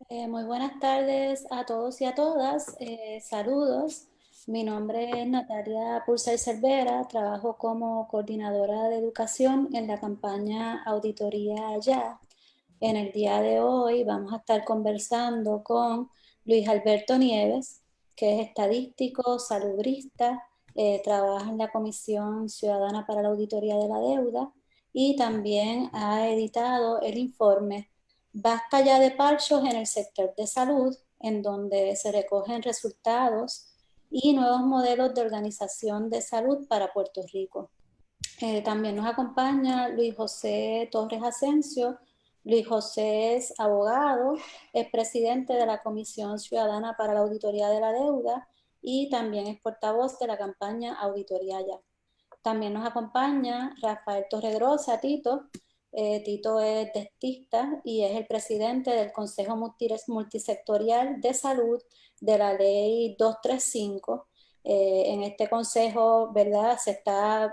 Muy buenas tardes a todos y a todas. Saludos. Mi nombre es Natalia Pulsar Cervera. Trabajo como coordinadora de educación en la campaña Auditoría Ya. En el día de hoy vamos a estar conversando con Luis Alberto Nieves, que es estadístico, salubrista, trabaja en la Comisión Ciudadana para la Auditoría de la Deuda y también ha editado el informe Basta ya de parchos en el sector de salud, en donde se recogen resultados y nuevos modelos de organización de salud para Puerto Rico. También nos acompaña Luis José Torres Asensio. Luis José es abogado, es presidente de la Comisión Ciudadana para la Auditoría de la Deuda y también es portavoz de la campaña Auditoría Ya. También nos acompaña Rafael Torregrosa, Tito. Tito es dentista y es el presidente del Consejo Multisectorial de Salud de la Ley 235. En este consejo, ¿verdad?, se está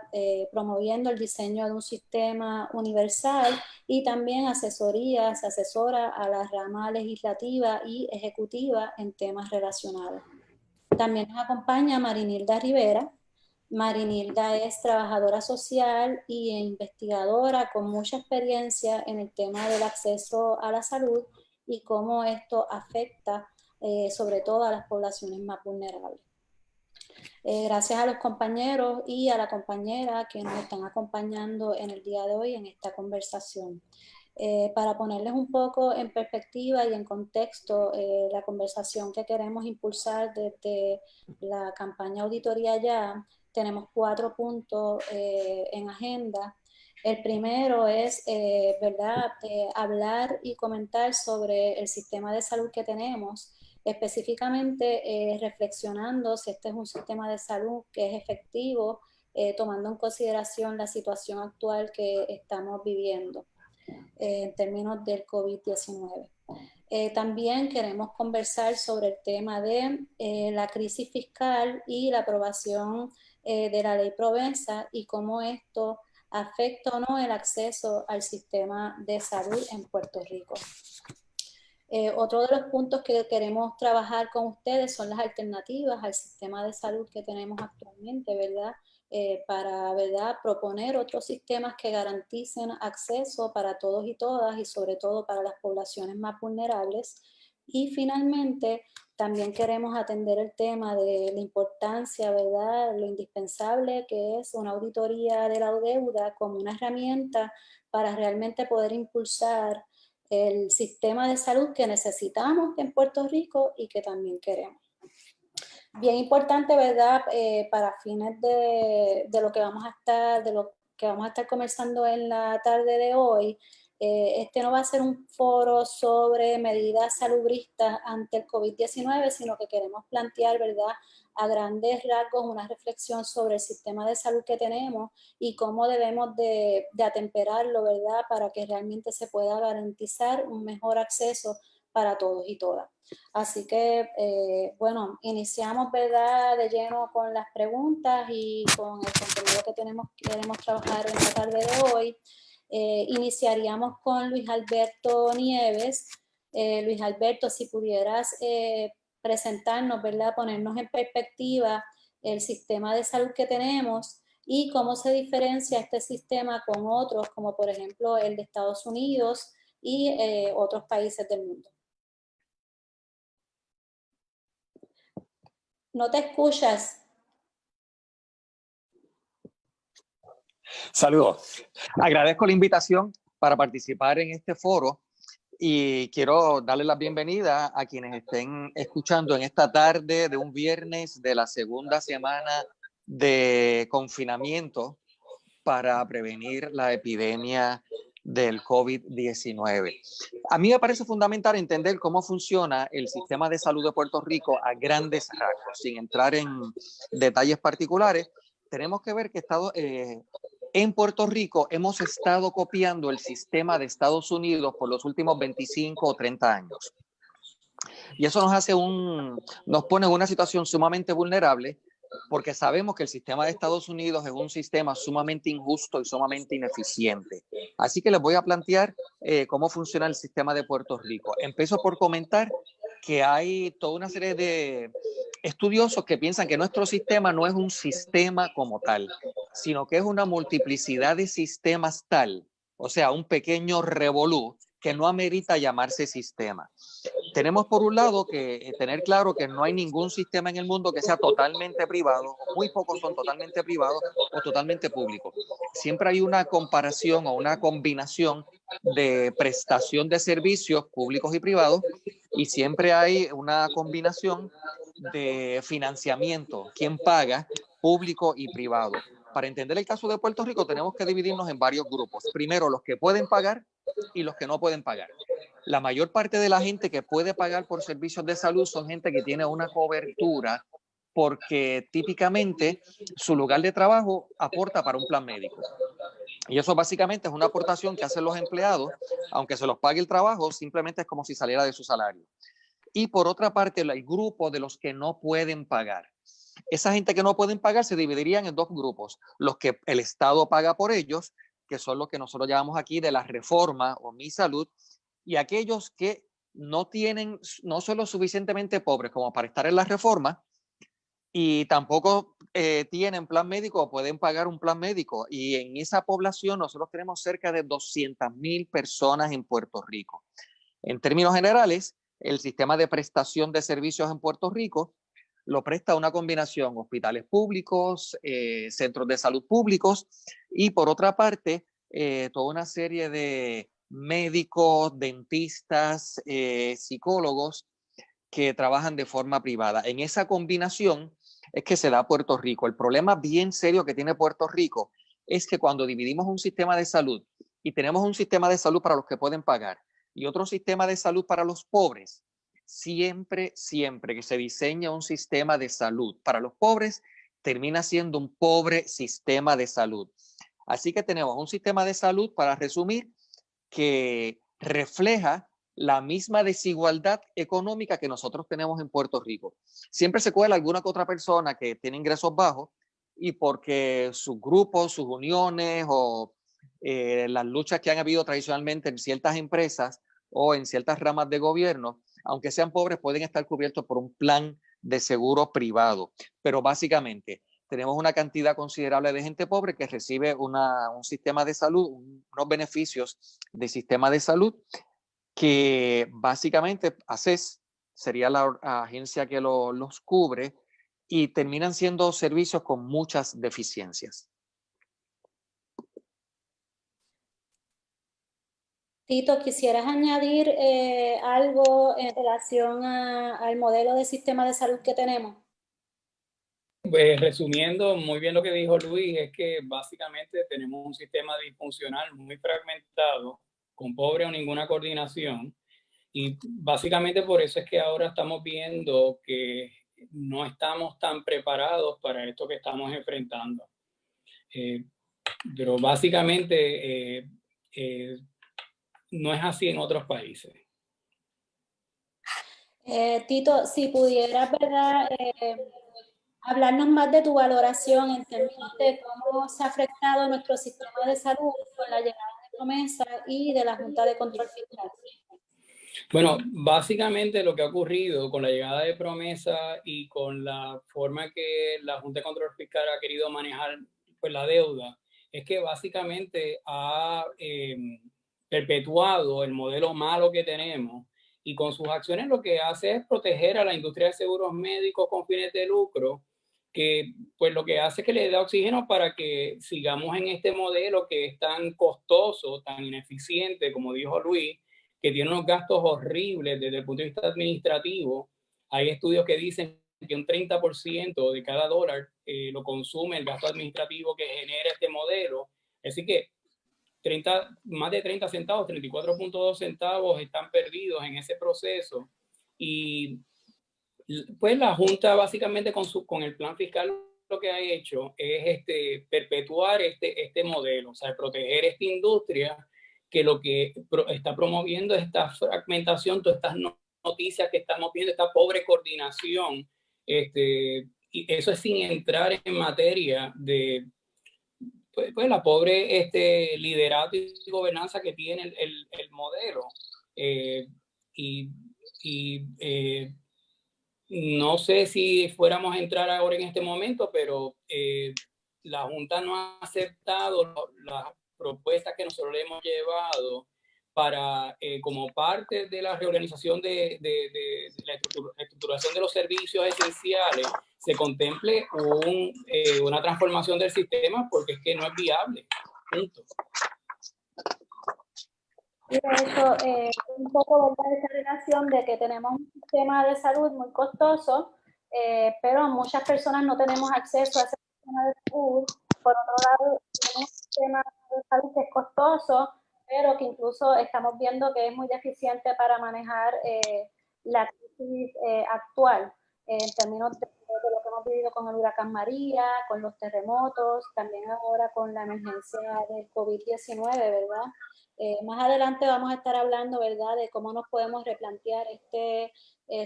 promoviendo el diseño de un sistema universal y también asesoría, se asesora a la rama legislativa y ejecutiva en temas relacionados. También nos acompaña Marinilda Rivera. Marinilda es trabajadora social e investigadora con mucha experiencia en el tema del acceso a la salud y cómo esto afecta sobre todo a las poblaciones más vulnerables. Gracias a los compañeros y a la compañera que nos están acompañando en el día de hoy en esta conversación. Para ponerles un poco en perspectiva y en contexto la conversación que queremos impulsar desde la campaña Auditoría Ya, tenemos 4 puntos en agenda. El primero es, ¿verdad?, hablar y comentar sobre el sistema de salud que tenemos, específicamente reflexionando si este es un sistema de salud que es efectivo, tomando en consideración la situación actual que estamos viviendo en términos del COVID-19. También queremos conversar sobre el tema de la crisis fiscal y la aprobación de la ley Provenza y cómo esto afecta o no el acceso al sistema de salud en Puerto Rico. Otro de los puntos que queremos trabajar con ustedes son las alternativas al sistema de salud que tenemos actualmente, ¿verdad? Para, ¿verdad?, proponer otros sistemas que garanticen acceso para todos y todas y sobre todo para las poblaciones más vulnerables. Y finalmente, también queremos atender el tema de la importancia, ¿verdad?, lo indispensable que es una auditoría de la deuda como una herramienta para realmente poder impulsar el sistema de salud que necesitamos en Puerto Rico y que también queremos. Bien importante, ¿verdad?, para fines de lo que vamos a estar conversando en la tarde de hoy. Este no va a ser un foro sobre medidas salubristas ante el COVID-19, sino que queremos plantear, ¿verdad?, a grandes rasgos una reflexión sobre el sistema de salud que tenemos y cómo debemos de atemperarlo, ¿verdad?, para que realmente se pueda garantizar un mejor acceso para todos y todas. Así que, bueno, iniciamos, ¿verdad?, de lleno con las preguntas y con el contenido que queremos trabajar en la tarde de hoy. Iniciaríamos con Luis Alberto Nieves. Luis Alberto, si pudieras presentarnos, ¿verdad?, ponernos en perspectiva el sistema de salud que tenemos y cómo se diferencia este sistema con otros, como por ejemplo el de Estados Unidos y otros países del mundo. No te escuchas. Saludos. Agradezco la invitación para participar en este foro y quiero darle la bienvenida a quienes estén escuchando en esta tarde de un viernes de la segunda semana de confinamiento para prevenir la epidemia del COVID-19. A mí me parece fundamental entender cómo funciona el sistema de salud de Puerto Rico a grandes rasgos, sin entrar en detalles particulares. Tenemos que ver que en Puerto Rico hemos estado copiando el sistema de Estados Unidos por los últimos 25 o 30 años. Y eso nos pone en una situación sumamente vulnerable porque sabemos que el sistema de Estados Unidos es un sistema sumamente injusto y sumamente ineficiente. Así que les voy a plantear cómo funciona el sistema de Puerto Rico. Empiezo por comentar que hay toda una serie de estudiosos que piensan que nuestro sistema no es un sistema como tal, sino que es una multiplicidad de sistemas tal, o sea, un pequeño revolú que no amerita llamarse sistema. Tenemos por un lado que tener claro que no hay ningún sistema en el mundo que sea totalmente privado, muy pocos son totalmente privados o totalmente públicos. Siempre hay una comparación o una combinación de prestación de servicios públicos y privados y siempre hay una combinación de financiamiento, quién paga, público y privado. Para entender el caso de Puerto Rico tenemos que dividirnos en varios grupos. Primero, los que pueden pagar y los que no pueden pagar. La mayor parte de la gente que puede pagar por servicios de salud son gente que tiene una cobertura porque típicamente su lugar de trabajo aporta para un plan médico. Y eso básicamente es una aportación que hacen los empleados, aunque se los pague el trabajo, simplemente es como si saliera de su salario. Y por otra parte, el grupo de los que no pueden pagar. Esa gente que no pueden pagar se dividirían en dos grupos. Los que el Estado paga por ellos, que son los que nosotros llamamos aquí de la reforma o Mi Salud, y aquellos que no son lo suficientemente pobres como para estar en la reforma y tampoco tienen plan médico o pueden pagar un plan médico. Y en esa población nosotros tenemos cerca de 200,000 personas en Puerto Rico. En términos generales, el sistema de prestación de servicios en Puerto Rico lo presta una combinación hospitales públicos, centros de salud públicos y por otra parte, toda una serie de médicos, dentistas, psicólogos que trabajan de forma privada. En esa combinación es que se da Puerto Rico. El problema bien serio que tiene Puerto Rico es que cuando dividimos un sistema de salud y tenemos un sistema de salud para los que pueden pagar y otro sistema de salud para los pobres, siempre que se diseña un sistema de salud para los pobres, termina siendo un pobre sistema de salud. Así que tenemos un sistema de salud, para resumir, que refleja la misma desigualdad económica que nosotros tenemos en Puerto Rico. Siempre se cuela alguna que otra persona que tiene ingresos bajos y porque sus grupos, sus uniones o las luchas que han habido tradicionalmente en ciertas empresas o en ciertas ramas de gobierno, aunque sean pobres, pueden estar cubiertos por un plan de seguro privado. Pero básicamente tenemos una cantidad considerable de gente pobre que recibe un sistema de salud, unos beneficios de sistema de salud que básicamente ACES sería la agencia que los cubre y terminan siendo servicios con muchas deficiencias. Tito, ¿quisieras añadir algo en relación al modelo de sistema de salud que tenemos? Pues, resumiendo muy bien lo que dijo Luis, es que básicamente tenemos un sistema disfuncional muy fragmentado, con pobre o ninguna coordinación, y básicamente por eso es que ahora estamos viendo que no estamos tan preparados para esto que estamos enfrentando. Pero básicamente no es así en otros países. Tito, si pudieras, ¿verdad? Hablarnos más de tu valoración en términos de cómo se ha afectado nuestro sistema de salud con la llegada de Promesa y de la Junta de Control Fiscal. Bueno, básicamente lo que ha ocurrido con la llegada de Promesa y con la forma que la Junta de Control Fiscal ha querido manejar pues, la deuda, es que básicamente ha perpetuado el modelo malo que tenemos, y con sus acciones lo que hace es proteger a la industria de seguros médicos con fines de lucro, que pues lo que hace es que le da oxígeno para que sigamos en este modelo que es tan costoso, tan ineficiente, como dijo Luis, que tiene unos gastos horribles desde el punto de vista administrativo. Hay estudios que dicen que un 30% de cada dólar lo consume el gasto administrativo que genera este modelo. Así que más de 30 centavos, 34.2 centavos están perdidos en ese proceso. Y pues la Junta básicamente con el plan fiscal lo que ha hecho es perpetuar este modelo, o sea, proteger esta industria que lo que está promoviendo es esta fragmentación, todas estas noticias que estamos viendo, esta pobre coordinación, y eso es sin entrar en materia de pues la pobre liderato y gobernanza que tiene el modelo. Y no sé si fuéramos a entrar ahora en este momento, pero la Junta no ha aceptado las propuestas que nosotros le hemos llevado para, como parte de la reorganización de la estructuración de los servicios esenciales, se contemple una transformación del sistema, porque es que no es viable. Punto. Y de hecho, un poco de esa relación de que tenemos un sistema de salud muy costoso, pero muchas personas no tenemos acceso a ese sistema de salud. Por otro lado, tenemos un sistema de salud que es costoso, pero que incluso estamos viendo que es muy deficiente para manejar la crisis actual, en términos de lo que hemos vivido con el huracán María, con los terremotos, también ahora con la emergencia del COVID-19, ¿verdad? Más adelante vamos a estar hablando, ¿verdad?, de cómo nos podemos replantear este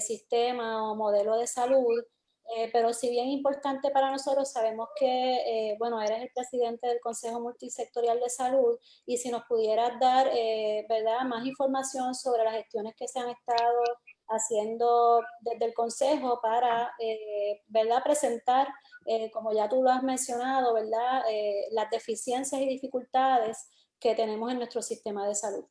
sistema o modelo de salud, pero si bien importante para nosotros, sabemos que, bueno, eres el presidente del Consejo Multisectorial de Salud, y si nos pudieras dar, ¿verdad?, más información sobre las gestiones que se han estado haciendo desde el Consejo para, ¿verdad?, presentar, como ya tú lo has mencionado, ¿verdad?, las deficiencias y dificultades que tenemos en nuestro sistema de salud.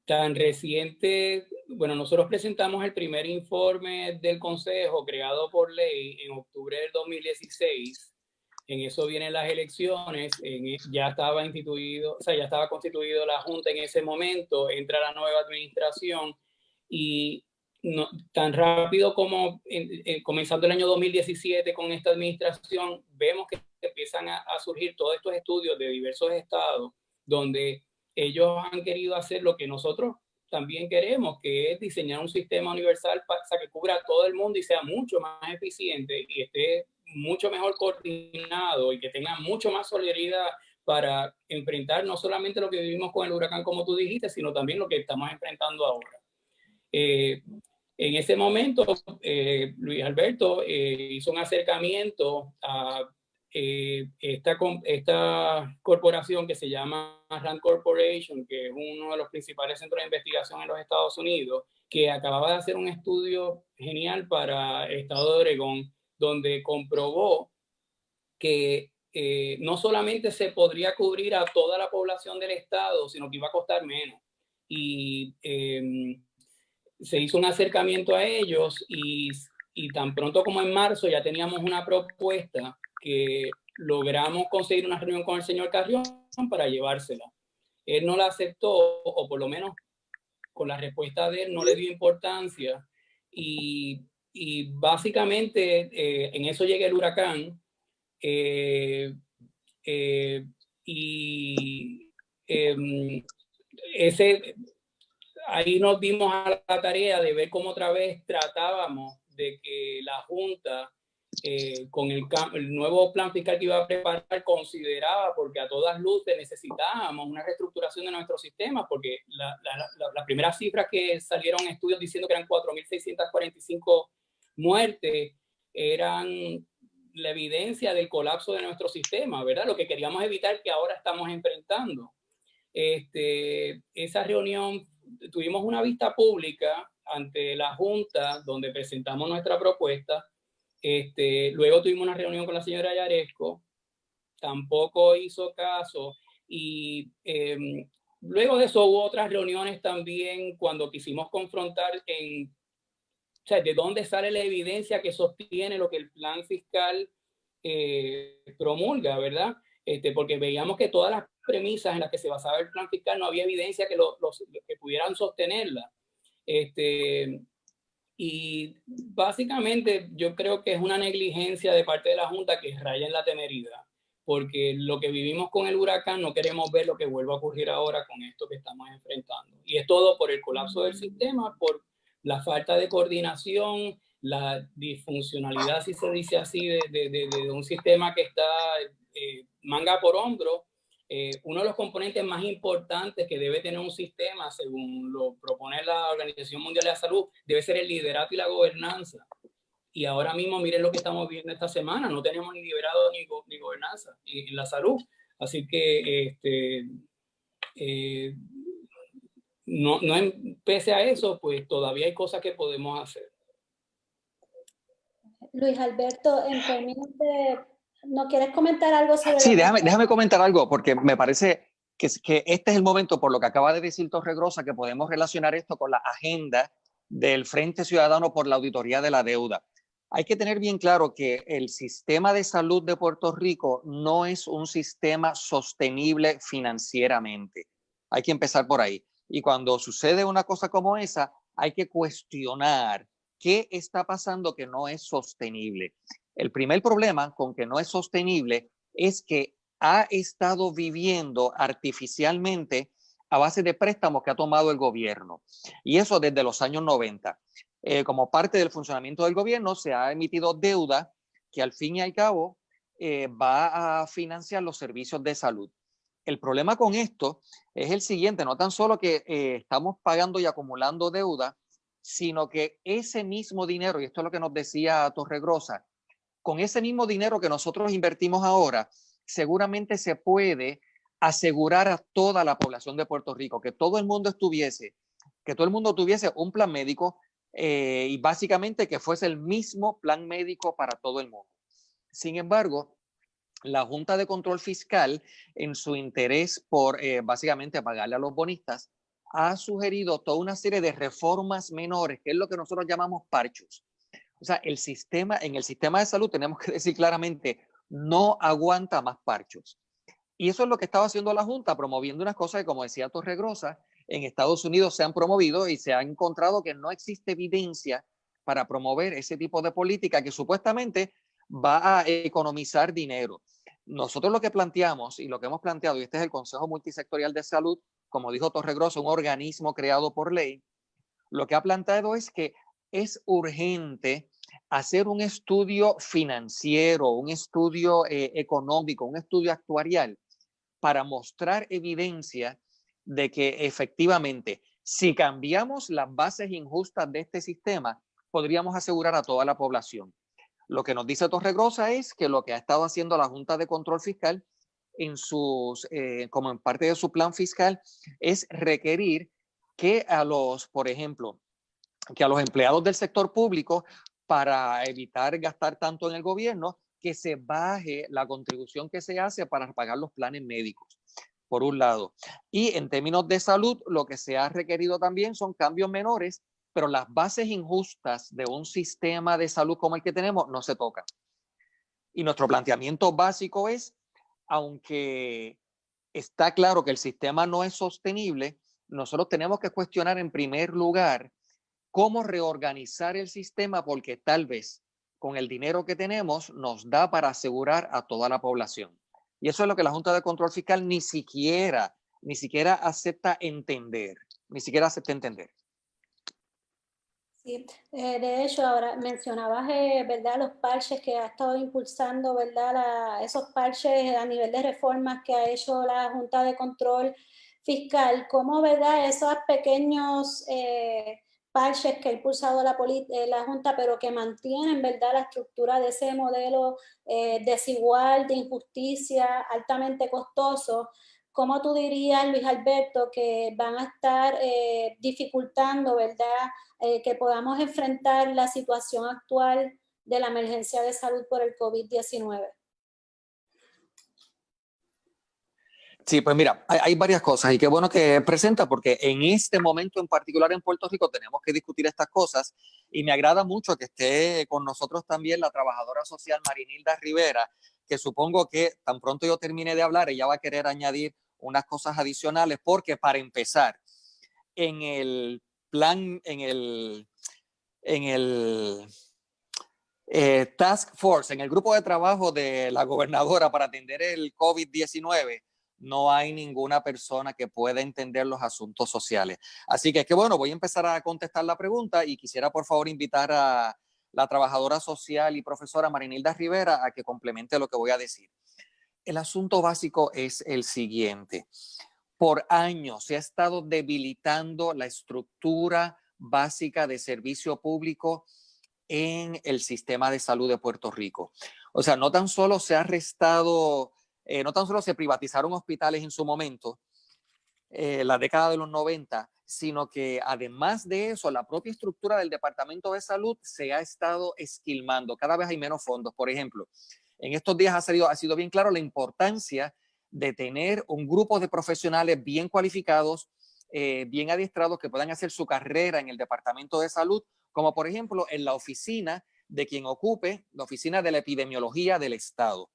Tan reciente, bueno, nosotros presentamos el primer informe del Consejo creado por ley en octubre del 2016. En eso vienen las elecciones, ya estaba instituido, o sea, ya estaba constituido la Junta en ese momento, entra la nueva administración, y no, tan rápido como comenzando el año 2017 con esta administración, vemos que empiezan a surgir todos estos estudios de diversos estados, donde ellos han querido hacer lo que nosotros también queremos, que es diseñar un sistema universal para que cubra a todo el mundo y sea mucho más eficiente y esté mucho mejor coordinado y que tenga mucho más solidaridad para enfrentar no solamente lo que vivimos con el huracán, como tú dijiste, sino también lo que estamos enfrentando ahora. En ese momento, Luis Alberto hizo un acercamiento a esta corporación que se llama Rand Corporation, que es uno de los principales centros de investigación en los Estados Unidos, que acababa de hacer un estudio genial para el estado de Oregón, donde comprobó que no solamente se podría cubrir a toda la población del estado, sino que iba a costar menos. y se hizo un acercamiento a ellos y tan pronto como en marzo ya teníamos una propuesta que logramos conseguir una reunión con el señor Carrión para llevársela. Él no la aceptó, o por lo menos con la respuesta de él no le dio importancia, y básicamente en eso llega el huracán, ahí nos dimos a la tarea de ver cómo otra vez tratábamos de que la Junta, con el nuevo plan fiscal que iba a preparar, consideraba, porque a todas luces necesitábamos una reestructuración de nuestro sistema, porque las primeras cifras que salieron en estudios diciendo que eran 4.645 muertes eran la evidencia del colapso de nuestro sistema, ¿verdad? Lo que queríamos evitar que ahora estamos enfrentando. Esa reunión, tuvimos una vista pública ante la Junta donde presentamos nuestra propuesta. Luego tuvimos una reunión con la señora Yaresco, tampoco hizo caso, y luego de eso hubo otras reuniones también cuando quisimos confrontar o sea, de dónde sale la evidencia que sostiene lo que el plan fiscal promulga, ¿verdad? Porque veíamos que todas las premisas en las que se basaba el plan fiscal no había evidencia que pudieran sostenerla. Y básicamente yo creo que es una negligencia de parte de la Junta que raya en la temeridad, porque lo que vivimos con el huracán no queremos ver lo que vuelva a ocurrir ahora con esto que estamos enfrentando. Y es todo por el colapso del sistema, por la falta de coordinación, la disfuncionalidad, si se dice así, de un sistema que está manga por hombro. Uno de los componentes más importantes que debe tener un sistema, según lo propone la Organización Mundial de la Salud, debe ser el liderato y la gobernanza. Y ahora mismo miren lo que estamos viendo esta semana, no tenemos ni liderazgo ni gobernanza en la salud. Así que no, pese a eso, pues todavía hay cosas que podemos hacer. Luis Alberto, en términos de... ¿No quieres comentar algo sobre Sí, déjame comentar algo, porque me parece que este es el momento, por lo que acaba de decir Torregrosa, que podemos relacionar esto con la agenda del Frente Ciudadano por la Auditoría de la Deuda. Hay que tener bien claro que el sistema de salud de Puerto Rico no es un sistema sostenible financieramente. Hay que empezar por ahí. Y cuando sucede una cosa como esa, hay que cuestionar qué está pasando que no es sostenible. El primer problema con que no es sostenible es que ha estado viviendo artificialmente a base de préstamos que ha tomado el gobierno. Y eso desde los años 90. Como parte del funcionamiento del gobierno se ha emitido deuda que al fin y al cabo va a financiar los servicios de salud. El problema con esto es el siguiente, no tan solo que estamos pagando y acumulando deuda, sino que ese mismo dinero, y esto es lo que nos decía Torregrosa, con ese mismo dinero que nosotros invertimos ahora, seguramente se puede asegurar a toda la población de Puerto Rico, que todo el mundo tuviese un plan médico y básicamente que fuese el mismo plan médico para todo el mundo. Sin embargo, la Junta de Control Fiscal, en su interés por básicamente pagarle a los bonistas, ha sugerido toda una serie de reformas menores, que es lo que nosotros llamamos parchos. O sea, en el sistema de salud tenemos que decir claramente, no aguanta más parchos. Y eso es lo que estaba haciendo la Junta, promoviendo unas cosas que, como decía Torregrosa, en Estados Unidos se han promovido y se ha encontrado que no existe evidencia para promover ese tipo de política que supuestamente va a economizar dinero. Nosotros lo que planteamos y lo que hemos planteado, y este es el Consejo Multisectorial de Salud, como dijo Torregrosa, un organismo creado por ley, lo que ha planteado es que es urgente hacer un estudio financiero, un estudio económico, un estudio actuarial para mostrar evidencia de que efectivamente si cambiamos las bases injustas de este sistema, podríamos asegurar a toda la población. Lo que nos dice Torregrosa es que lo que ha estado haciendo la Junta de Control Fiscal como en parte de su plan fiscal es requerir que por ejemplo, que a los empleados del sector público, para evitar gastar tanto en el gobierno, que se baje la contribución que se hace para pagar los planes médicos. por un lado. Y en términos de salud, lo que se ha requerido también son cambios menores, pero las bases injustas de un sistema de salud como el que tenemos no se tocan. Y nuestro planteamiento básico es, aunque está claro que el sistema no es sostenible, nosotros tenemos que cuestionar en primer lugar cómo reorganizar el sistema, porque tal vez con el dinero que tenemos nos da para asegurar a toda la población. Y eso es lo que la Junta de Control Fiscal ni siquiera acepta entender, ni siquiera acepta entender. Sí, de hecho, ahora mencionabas, ¿verdad?, los parches que ha estado impulsando, ¿verdad?, esos parches a nivel de reformas que ha hecho la Junta de Control Fiscal. ¿Cómo, verdad, esos pequeños parches que ha impulsado la Junta, pero que mantienen, ¿verdad?, la estructura de ese modelo desigual, de injusticia, altamente costoso? ¿Cómo tú dirías, Luis Alberto, que van a estar dificultando, ¿verdad?, que podamos enfrentar la situación actual de la emergencia de salud por el COVID-19? Sí, pues mira, hay varias cosas y qué bueno que presenta, porque en este momento en particular en Puerto Rico tenemos que discutir estas cosas y me agrada mucho que esté con nosotros también la trabajadora social Marinilda Rivera, que supongo que tan pronto yo termine de hablar, ella va a querer añadir unas cosas adicionales, porque para empezar, en el plan, en el Task Force, en el grupo de trabajo de la gobernadora para atender el COVID-19, no hay ninguna persona que pueda entender los asuntos sociales. Así que bueno, voy a empezar a contestar la pregunta y quisiera por favor invitar a la trabajadora social y profesora Marinilda Rivera a que complemente lo que voy a decir. El asunto básico es el siguiente. Por años se ha estado debilitando la estructura básica de servicio público en el sistema de salud de Puerto Rico. O sea, no tan solo se ha restado, no tan solo se privatizaron hospitales en su momento, la década de los 90, sino que además de eso, la propia estructura del Departamento de Salud se ha estado esquilmando. Cada vez hay menos fondos. Por ejemplo, en estos días ha sido bien claro la importancia de tener un grupo de profesionales bien cualificados, bien adiestrados, que puedan hacer su carrera en el Departamento de Salud, como por ejemplo en la oficina de quien ocupe la oficina de la epidemiología del Estado.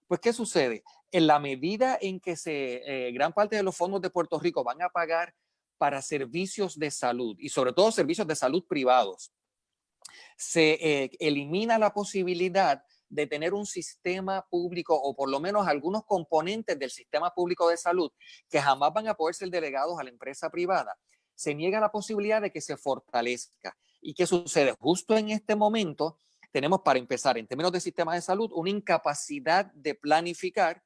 Pues, ¿qué sucede? En la medida en que gran parte de los fondos de Puerto Rico van a pagar para servicios de salud y sobre todo servicios de salud privados, se elimina la posibilidad de tener un sistema público o por lo menos algunos componentes del sistema público de salud que jamás van a poder ser delegados a la empresa privada. Se niega la posibilidad de que se fortalezca. ¿Y qué sucede? Justo en este momento tenemos, para empezar, en términos de sistema de salud, una incapacidad de planificar,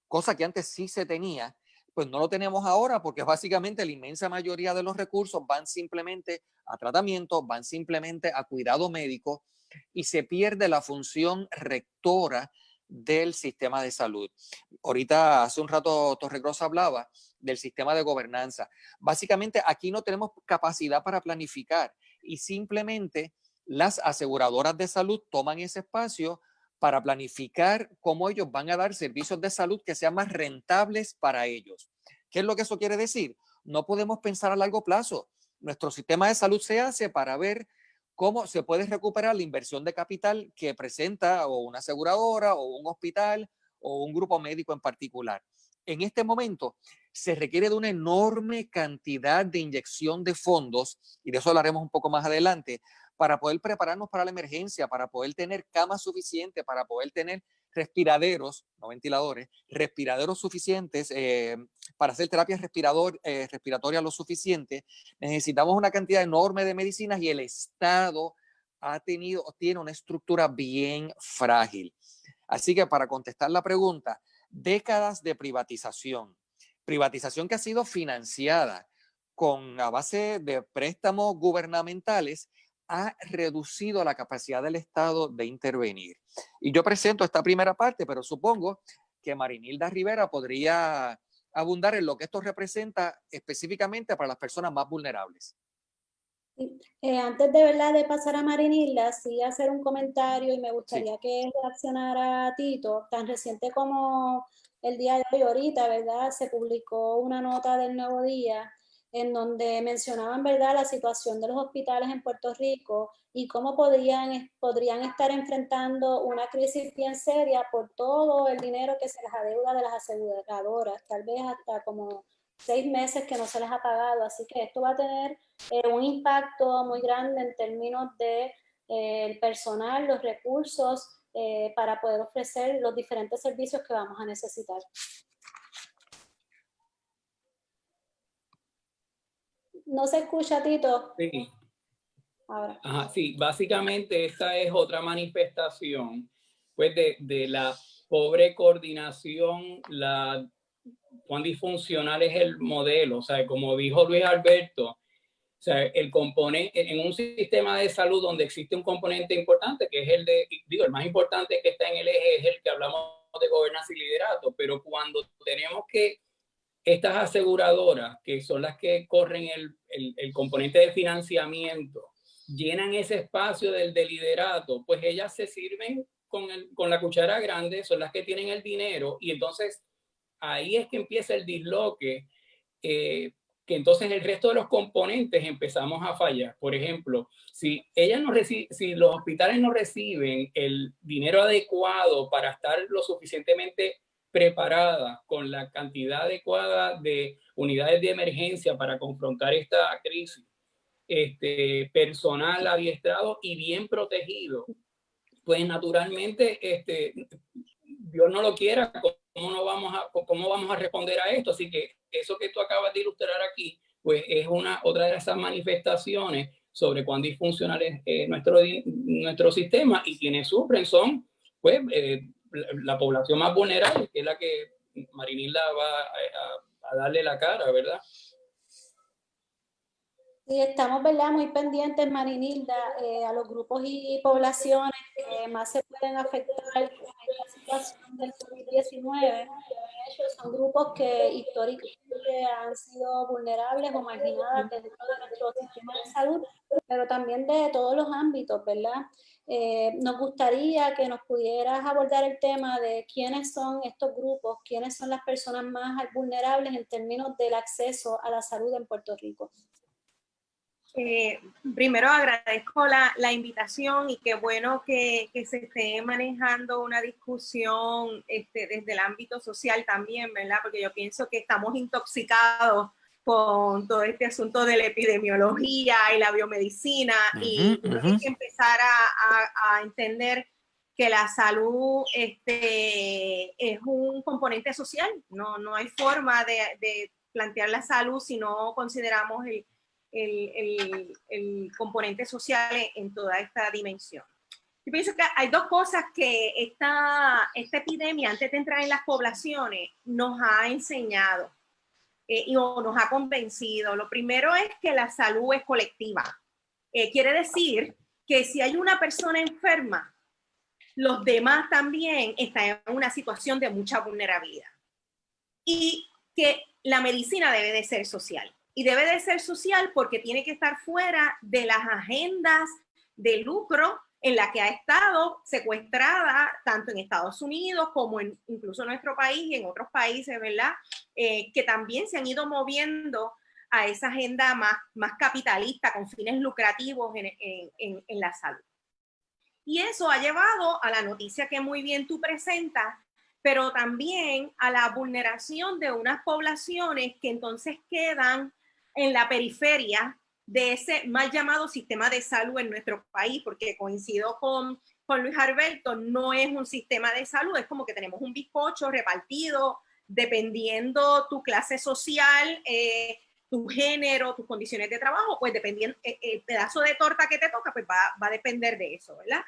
cosa que antes sí se tenía, pues no lo tenemos ahora, porque básicamente la inmensa mayoría de los recursos van simplemente a tratamiento, van simplemente a cuidado médico y se pierde la función rectora del sistema de salud. Ahorita, hace un rato, Torregrosa hablaba del sistema de gobernanza. Básicamente aquí no tenemos capacidad para planificar y simplemente las aseguradoras de salud toman ese espacio para planificar cómo ellos van a dar servicios de salud que sean más rentables para ellos. ¿Qué es lo que eso quiere decir? No podemos pensar a largo plazo. Nuestro sistema de salud se hace para ver cómo se puede recuperar la inversión de capital que presenta o una aseguradora o un hospital o un grupo médico en particular. En este momento se requiere de una enorme cantidad de inyección de fondos, y de eso hablaremos un poco más adelante, para poder prepararnos para la emergencia, para poder tener camas suficientes, para poder tener respiraderos, no ventiladores, respiraderos suficientes para hacer terapias respiratorias lo suficiente. Necesitamos una cantidad enorme de medicinas y el Estado tiene una estructura bien frágil. Así que para contestar la pregunta, décadas de privatización que ha sido financiada a base de préstamos gubernamentales, ha reducido la capacidad del Estado de intervenir. Y yo presento esta primera parte, pero supongo que Marinilda Rivera podría abundar en lo que esto representa específicamente para las personas más vulnerables. Antes de verdad de pasar a Marinilda, sí hacer un comentario y me gustaría que reaccionara Tito. Tan reciente como el día de hoy, ahorita, ¿verdad? Se publicó una nota del Nuevo Día en donde mencionaban, ¿verdad?, la situación de los hospitales en Puerto Rico y cómo podrían estar enfrentando una crisis bien seria por todo el dinero que se les adeuda de las aseguradoras, tal vez hasta como 6 meses que no se les ha pagado. Así que esto va a tener un impacto muy grande en términos de el personal, los recursos para poder ofrecer los diferentes servicios que vamos a necesitar. ¿No se escucha, Tito? Sí. Ahora. Ajá, sí, básicamente esta es otra manifestación pues de la pobre coordinación, cuán disfuncional es el modelo. O sea, como dijo Luis Alberto, o sea, el componente en un sistema de salud donde existe un componente importante, que es el más importante que está en el eje, es el que hablamos de gobernanza y liderato, pero cuando tenemos que estas aseguradoras, que son las que corren el componente de financiamiento, llenan ese espacio del liderato, pues ellas se sirven con la cuchara grande, son las que tienen el dinero, y entonces ahí es que empieza el disloque, que entonces el resto de los componentes empezamos a fallar. Por ejemplo, si los hospitales no reciben el dinero adecuado para estar lo suficientemente preparadas con la cantidad adecuada de unidades de emergencia para confrontar esta crisis, personal adiestrado y bien protegido, pues naturalmente Dios no lo quiera, ¿cómo vamos a responder a esto? Así que eso que tú acabas de ilustrar aquí, pues es otra de esas manifestaciones sobre cuán disfuncional es nuestro sistema, y quienes sufren son pues la población más vulnerable, que es la que Marinilda va a darle la cara, ¿verdad? Sí, estamos, ¿verdad?, muy pendientes, Marinilda, a los grupos y poblaciones que más se pueden afectar con esta situación del COVID-19. De hecho, son grupos que históricamente han sido vulnerables o marginadas dentro de nuestro sistema de salud, pero también de todos los ámbitos, ¿verdad? Nos gustaría que nos pudieras abordar el tema de quiénes son estos grupos, quiénes son las personas más vulnerables en términos del acceso a la salud en Puerto Rico. Primero agradezco la invitación, y qué bueno que se esté manejando una discusión desde el ámbito social también, ¿verdad? Porque yo pienso que estamos intoxicados con todo este asunto de la epidemiología y la biomedicina, y hay que empezar a entender que la salud es un componente social. No hay forma de plantear la salud si no consideramos el componente social en toda esta dimensión. Yo pienso que hay dos cosas que esta epidemia, antes de entrar en las poblaciones, nos ha enseñado o nos ha convencido. Lo primero es que la salud es colectiva. Quiere decir que si hay una persona enferma, los demás también están en una situación de mucha vulnerabilidad. Y que la medicina debe de ser social. Y debe de ser social porque tiene que estar fuera de las agendas de lucro en la que ha estado secuestrada tanto en Estados Unidos como incluso en nuestro país y en otros países, ¿verdad? Que también se han ido moviendo a esa agenda más capitalista con fines lucrativos en la salud. Y eso ha llevado a la noticia que muy bien tú presentas, pero también a la vulneración de unas poblaciones que entonces quedan en la periferia de ese mal llamado sistema de salud en nuestro país, porque coincido con Luis Alberto, no es un sistema de salud, es como que tenemos un bizcocho repartido dependiendo tu clase social, tu género, tus condiciones de trabajo, pues dependiendo, el pedazo de torta que te toca, pues va a depender de eso, ¿verdad?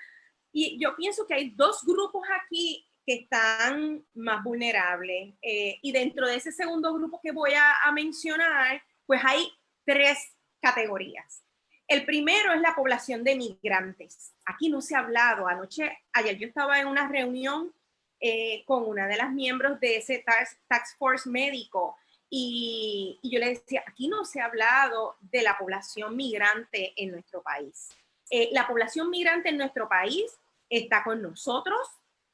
Y yo pienso que hay dos grupos aquí que están más vulnerables, y dentro de ese segundo grupo que voy a mencionar, pues hay tres categorías. El primero es la población de migrantes. Aquí no se ha hablado. Ayer yo estaba en una reunión con una de las miembros de ese task force médico, y yo le decía, aquí no se ha hablado de la población migrante en nuestro país. La población migrante en nuestro país está con nosotros,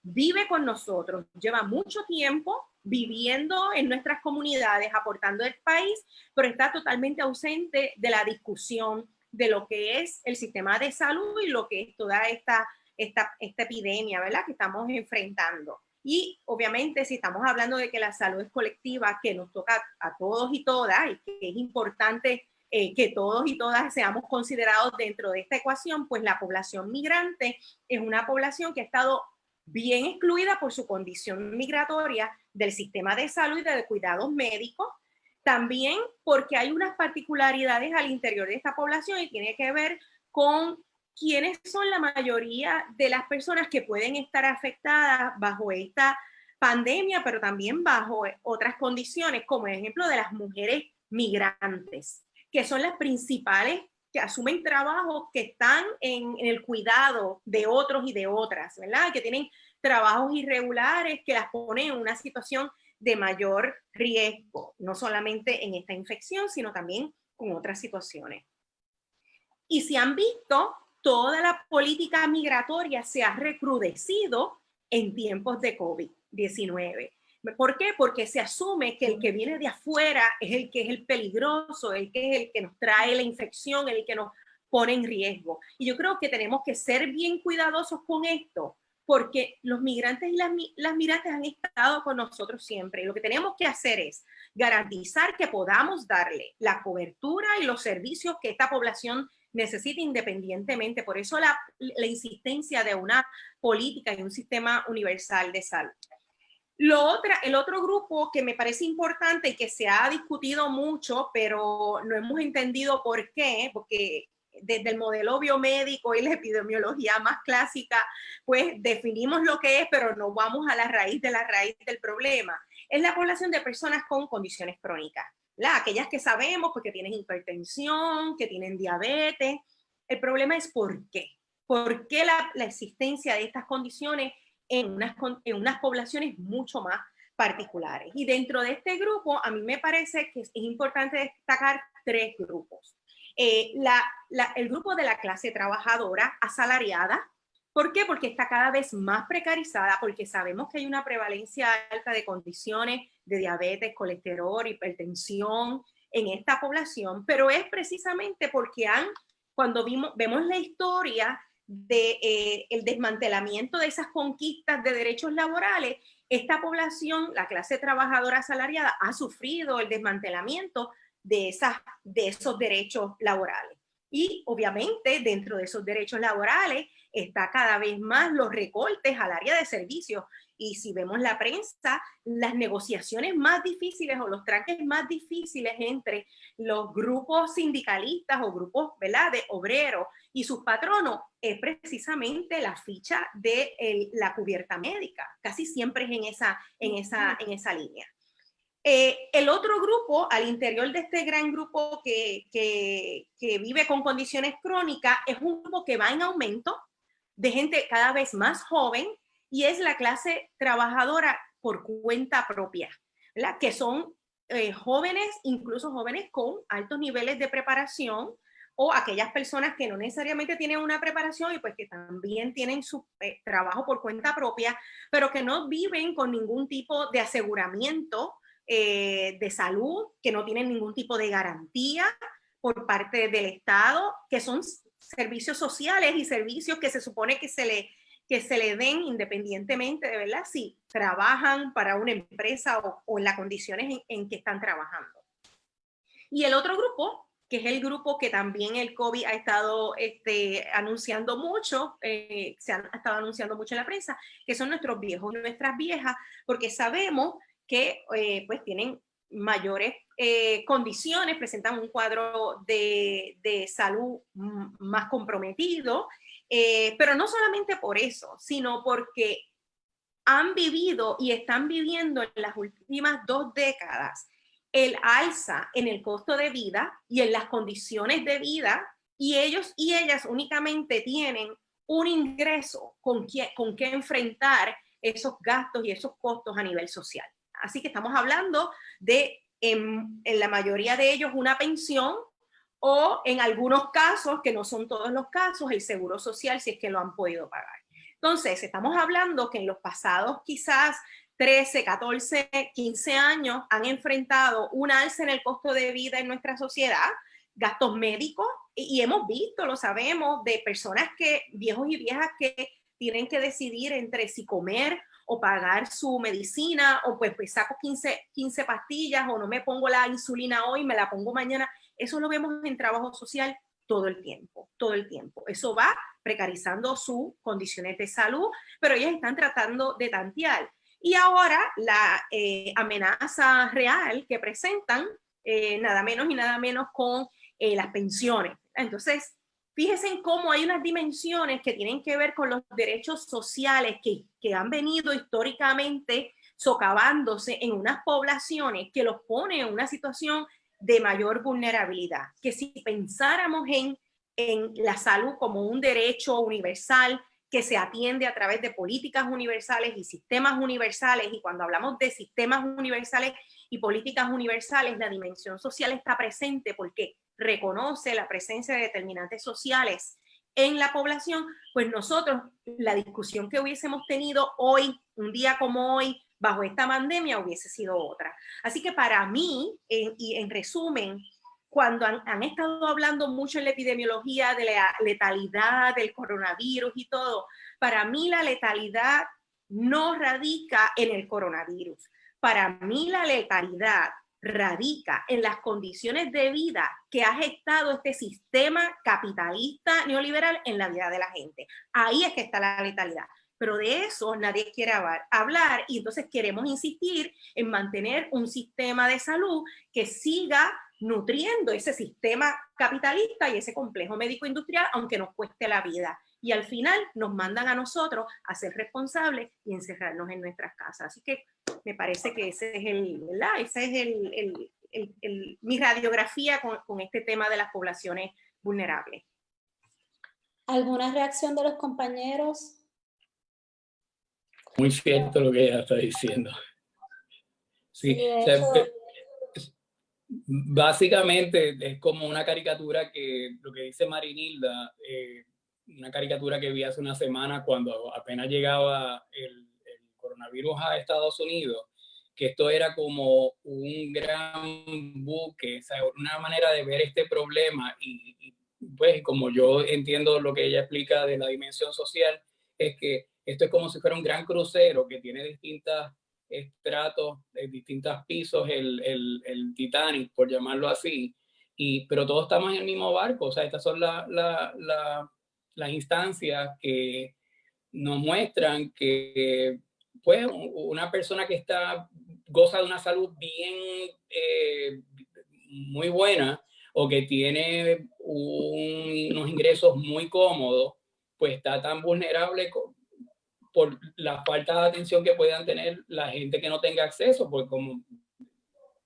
vive con nosotros, lleva mucho tiempo viviendo en nuestras comunidades, aportando al país, pero está totalmente ausente de la discusión de lo que es el sistema de salud y lo que es toda esta epidemia, ¿verdad?, que estamos enfrentando. Y obviamente si estamos hablando de que la salud es colectiva, que nos toca a todos y todas, y que es importante que todos y todas seamos considerados dentro de esta ecuación, pues la población migrante es una población que ha estado bien excluida por su condición migratoria del sistema de salud y de cuidados médicos, también porque hay unas particularidades al interior de esta población y tiene que ver con quiénes son la mayoría de las personas que pueden estar afectadas bajo esta pandemia, pero también bajo otras condiciones, como el ejemplo de las mujeres migrantes, que son las principales que asumen trabajos que están en el cuidado de otros y de otras, ¿verdad? Que tienen trabajos irregulares que las ponen en una situación de mayor riesgo, no solamente en esta infección, sino también con otras situaciones. Y si han visto, toda la política migratoria se ha recrudecido en tiempos de COVID-19. ¿Por qué? Porque se asume que el que viene de afuera es el que es el peligroso, el que es el que nos trae la infección, el que nos pone en riesgo. Y yo creo que tenemos que ser bien cuidadosos con esto, porque los migrantes y las migrantes han estado con nosotros siempre. Y lo que tenemos que hacer es garantizar que podamos darle la cobertura y los servicios que esta población necesita independientemente. Por eso la insistencia de una política y un sistema universal de salud. El otro grupo que me parece importante y que se ha discutido mucho, pero no hemos entendido por qué, porque desde el modelo biomédico y la epidemiología más clásica, pues definimos lo que es, pero no vamos a la raíz del problema. Es la población de personas con condiciones crónicas, ¿verdad? Aquellas que sabemos porque tienen hipertensión, que tienen diabetes. El problema es ¿por qué? ¿Por qué la existencia de estas condiciones en unas poblaciones mucho más particulares? Y dentro de este grupo, a mí me parece que es importante destacar tres grupos. El grupo de la clase trabajadora asalariada. ¿Por qué? Porque está cada vez más precarizada, porque sabemos que hay una prevalencia alta de condiciones de diabetes, colesterol, hipertensión en esta población, pero es precisamente porque cuando vemos la historia el desmantelamiento de esas conquistas de derechos laborales, esta población, la clase trabajadora asalariada, ha sufrido el desmantelamiento de esos derechos laborales. Y obviamente dentro de esos derechos laborales está cada vez más los recortes al área de servicios. Y si vemos la prensa, las negociaciones más difíciles o los tranques más difíciles entre los grupos sindicalistas o grupos, ¿verdad?, de obreros y sus patronos es precisamente la ficha de la cubierta médica. Casi siempre es en esa línea. El otro grupo, al interior de este gran grupo que vive con condiciones crónicas, es un grupo que va en aumento de gente cada vez más joven, y es la clase trabajadora por cuenta propia, ¿verdad? Que son jóvenes, incluso jóvenes con altos niveles de preparación, o aquellas personas que no necesariamente tienen una preparación y pues que también tienen su trabajo por cuenta propia, pero que no viven con ningún tipo de aseguramiento de salud, que no tienen ningún tipo de garantía por parte del Estado, que son servicios sociales y servicios que se supone que se le den independientemente de, ¿verdad?, si trabajan para una empresa o en las condiciones en que están trabajando. Y el otro grupo, que es el grupo que también el COVID ha estado anunciando mucho, se ha estado anunciando mucho en la prensa, que son nuestros viejos y nuestras viejas, porque sabemos que pues tienen mayores condiciones, presentan un cuadro de salud más comprometido, pero no solamente por eso, sino porque han vivido y están viviendo en las últimas 2 décadas el alza en el costo de vida y en las condiciones de vida, y ellos y ellas únicamente tienen un ingreso con que enfrentar esos gastos y esos costos a nivel social. Así que estamos hablando de, en la mayoría de ellos, una pensión, o en algunos casos, que no son todos los casos, el seguro social, si es que lo han podido pagar. Entonces, estamos hablando que en los pasados quizás 13, 14, 15 años han enfrentado un alza en el costo de vida en nuestra sociedad, gastos médicos, y hemos visto, lo sabemos, de personas viejos y viejas que tienen que decidir entre si comer o pagar su medicina, o pues saco 15 pastillas, o no me pongo la insulina hoy, me la pongo mañana. Eso lo vemos en trabajo social todo el tiempo, todo el tiempo. Eso va precarizando sus condiciones de salud, pero ellas están tratando de tantear. Y ahora la amenaza real que presentan, nada menos y nada menos con las pensiones. Entonces, fíjense en cómo hay unas dimensiones que tienen que ver con los derechos sociales que han venido históricamente socavándose en unas poblaciones que los pone en una situación de mayor vulnerabilidad. Que si pensáramos en la salud como un derecho universal que se atiende a través de políticas universales y sistemas universales, y cuando hablamos de sistemas universales y políticas universales, la dimensión social está presente porque reconoce la presencia de determinantes sociales en la población, pues nosotros, la discusión que hubiésemos tenido hoy, un día como hoy, bajo esta pandemia, hubiese sido otra. Así que para mí, y en resumen, cuando han estado hablando mucho en la epidemiología de la letalidad del coronavirus y todo, para mí la letalidad no radica en el coronavirus. Para mí la letalidad radica en las condiciones de vida que ha gestado este sistema capitalista neoliberal en la vida de la gente. Ahí es que está la letalidad. Pero de eso nadie quiere hablar, y entonces queremos insistir en mantener un sistema de salud que siga nutriendo ese sistema capitalista y ese complejo médico-industrial, aunque nos cueste la vida. Y al final nos mandan a nosotros a ser responsables y encerrarnos en nuestras casas. Así que me parece que ese es mi radiografía con este tema de las poblaciones vulnerables. ¿Alguna reacción de los compañeros? Muy cierto lo que ella está diciendo. Sí, de hecho, básicamente es como una caricatura que, lo que dice Marinilda, una caricatura que vi hace una semana cuando apenas llegaba el coronavirus a Estados Unidos, que esto era como un gran buque, o sea, una manera de ver este problema, y pues como yo entiendo lo que ella explica de la dimensión social, es que esto es como si fuera un gran crucero que tiene distintas estratos, distintos pisos, el Titanic, por llamarlo así, pero todos estamos en el mismo barco. O sea, estas son las instancias que nos muestran que pues una persona que goza de una salud bien, muy buena, o que tiene unos ingresos muy cómodos, pues está tan vulnerable por la falta de atención que puedan tener la gente que no tenga acceso, porque como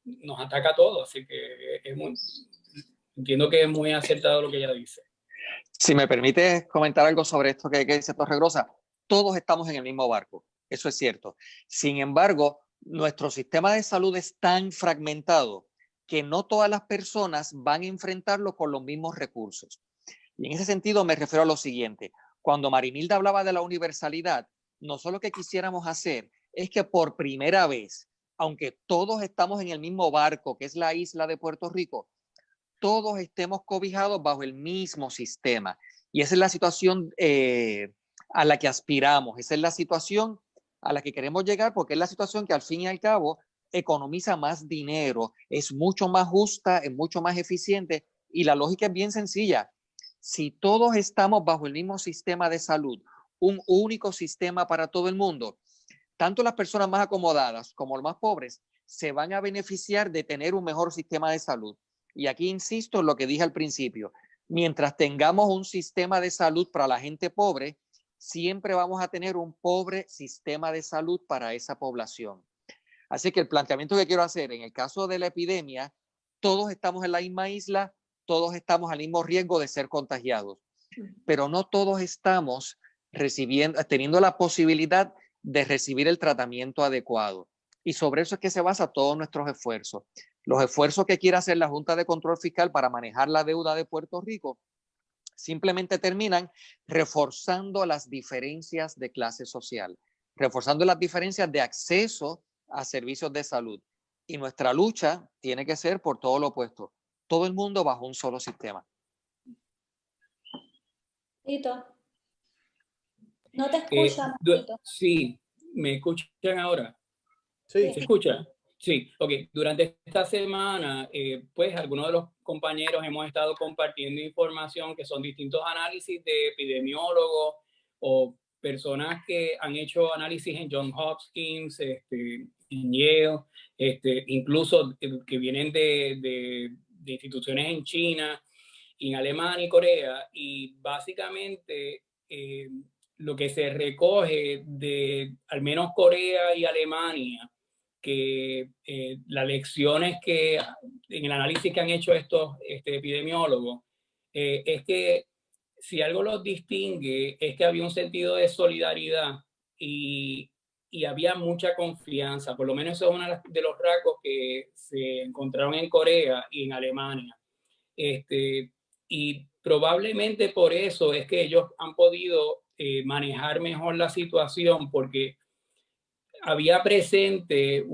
nos ataca a todos. Así que entiendo que es muy acertado lo que ella dice. Si me permite comentar algo sobre esto que dice Torregrosa, todos estamos en el mismo barco, eso es cierto. Sin embargo, nuestro sistema de salud es tan fragmentado que no todas las personas van a enfrentarlo con los mismos recursos. Y en ese sentido me refiero a lo siguiente. Cuando Marinilda hablaba de la universalidad, nosotros lo que quisiéramos hacer es que por primera vez, aunque todos estamos en el mismo barco, que es la isla de Puerto Rico, todos estemos cobijados bajo el mismo sistema. Y esa es la situación a la que aspiramos, esa es la situación a la que queremos llegar, porque es la situación que al fin y al cabo economiza más dinero, es mucho más justa, es mucho más eficiente, y la lógica es bien sencilla. Si todos estamos bajo el mismo sistema de salud, un único sistema para todo el mundo, tanto las personas más acomodadas como los más pobres se van a beneficiar de tener un mejor sistema de salud. Y aquí insisto en lo que dije al principio, mientras tengamos un sistema de salud para la gente pobre, siempre vamos a tener un pobre sistema de salud para esa población. Así que el planteamiento que quiero hacer en el caso de la epidemia, todos estamos en la misma isla, todos estamos al mismo riesgo de ser contagiados, pero no todos estamos teniendo la posibilidad de recibir el tratamiento adecuado. Y sobre eso es que se basa todos nuestros esfuerzos. Los esfuerzos que quiere hacer la Junta de Control Fiscal para manejar la deuda de Puerto Rico simplemente terminan reforzando las diferencias de clase social. reforzando las diferencias de acceso a servicios de salud. Y nuestra lucha tiene que ser por todo lo opuesto, todo el mundo bajo un solo sistema. Tito, no te escuchan, Tito. Sí, ¿me escuchan ahora? Sí. ¿Se escucha? Sí, ok. Durante esta semana, pues algunos de los compañeros hemos estado compartiendo información que son distintos análisis de epidemiólogos o personas que han hecho análisis en Johns Hopkins, en Yale, incluso que vienen de instituciones en China, en Alemania y Corea, y básicamente lo que se recoge de al menos Corea y Alemania, que las lecciones que en el análisis que han hecho estos epidemiólogos, es que si algo los distingue es que había un sentido de solidaridad y había mucha confianza. Por lo menos eso es uno de los rasgos que se encontraron en Corea y en Alemania. Y probablemente por eso es que ellos han podido manejar mejor la situación, porque había presente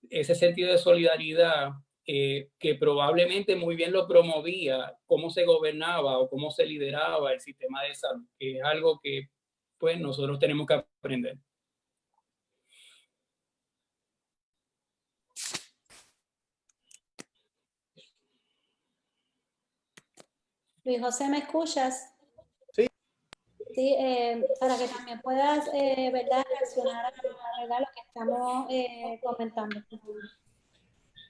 ese sentido de solidaridad que probablemente muy bien lo promovía cómo se gobernaba o cómo se lideraba el sistema de salud, que es algo que pues nosotros tenemos que aprender. Luis José, ¿me escuchas? Sí. Sí, para que también puedas, ¿verdad?, reaccionar a lo que estamos comentando.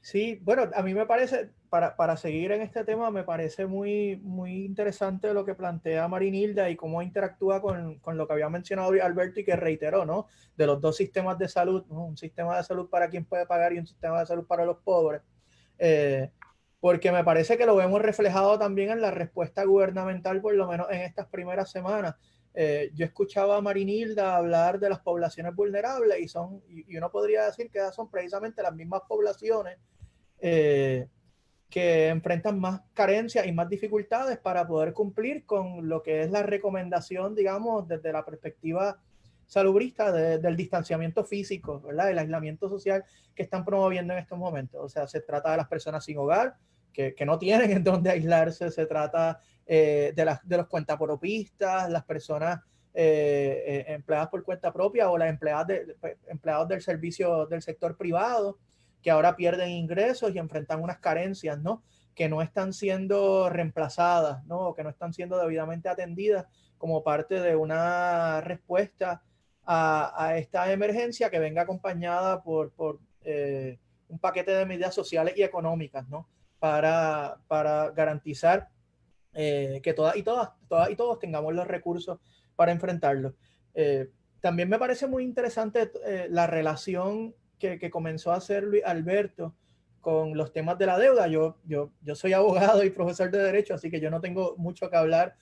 Sí, bueno, a mí me parece, para seguir en este tema, me parece muy, muy interesante lo que plantea Marinilda y cómo interactúa con lo que había mencionado Alberto y que reiteró, ¿no? De los dos sistemas de salud, ¿no? Un sistema de salud para quien puede pagar y un sistema de salud para los pobres. Porque me parece que lo vemos reflejado también en la respuesta gubernamental, por lo menos en estas primeras semanas. Yo escuchaba a Marinilda hablar de las poblaciones vulnerables y uno podría decir que son precisamente las mismas poblaciones que enfrentan más carencias y más dificultades para poder cumplir con lo que es la recomendación, digamos, desde la perspectiva salubrista del distanciamiento físico, ¿verdad? El aislamiento social que están promoviendo en estos momentos. O sea, se trata de las personas sin hogar, que no tienen en dónde aislarse, se trata de los cuentapropistas, las personas empleadas por cuenta propia o las empleados del servicio del sector privado, que ahora pierden ingresos y enfrentan unas carencias, ¿no?, que no están siendo reemplazadas, ¿no?, o que no están siendo debidamente atendidas como parte de una respuesta a esta emergencia que venga acompañada por un paquete de medidas sociales y económicas, ¿no?, para garantizar que todas y todos tengamos los recursos para enfrentarlo. También me parece muy interesante la relación que comenzó a hacer Luis Alberto con los temas de la deuda. Yo soy abogado y profesor de Derecho, así que yo no tengo mucho que hablar